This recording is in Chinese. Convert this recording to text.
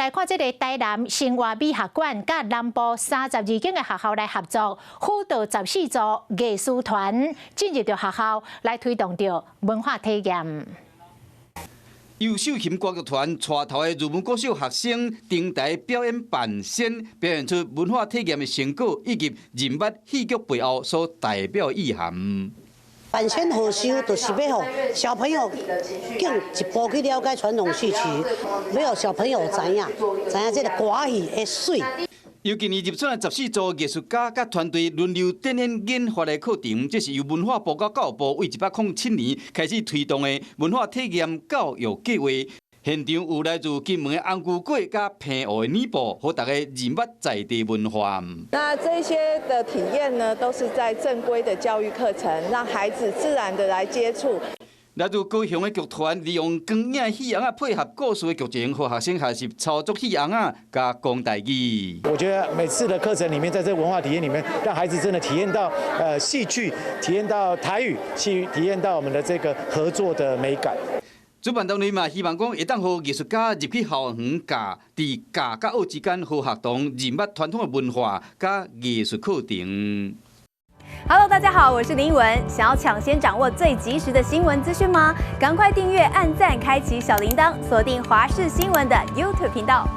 来看这个台南生活美学馆，甲南部32间的学校来合作，辅导14组艺术团进入到学校来推动着文化体验。 由秀琴歌剧团带头的入门国小学生登台表演扮仙，表现出文化体验的成果以及人物戏剧背后所代表的意涵。扮仙好修，就是要让小朋友更一步去了解传统戏曲，要让小朋友知影这个歌戏的水。 由今年入选的14组艺术家甲团队轮流展演演发的课程，这是由文化部甲教育部为107年开始推动的文化体验教育计划。现场有来自金门的红菇粿甲平湖的泥布，和大家认捌在地文化。那这些的体验呢，都是在正规的教育课程，让孩子自然的来接触。 来自高雄的剧团利用光影戏红配合故事的剧情，和学生学习操作戏红加讲台语。我觉得每次的课程里面，在这个文化体验里面，让孩子真的体验到戏剧，体验到台语，体验到我们的这个合作的美感。 主办单位嘛，希望讲会当和艺术家入去校园教，伫教甲学之间好学童认捌传统的文化甲艺术课程。 Hello， 大家好，我是林依文。想要抢先掌握最及时的新闻资讯吗？赶快订阅、按赞、开启小铃铛，锁定华视新闻的 YouTube 频道。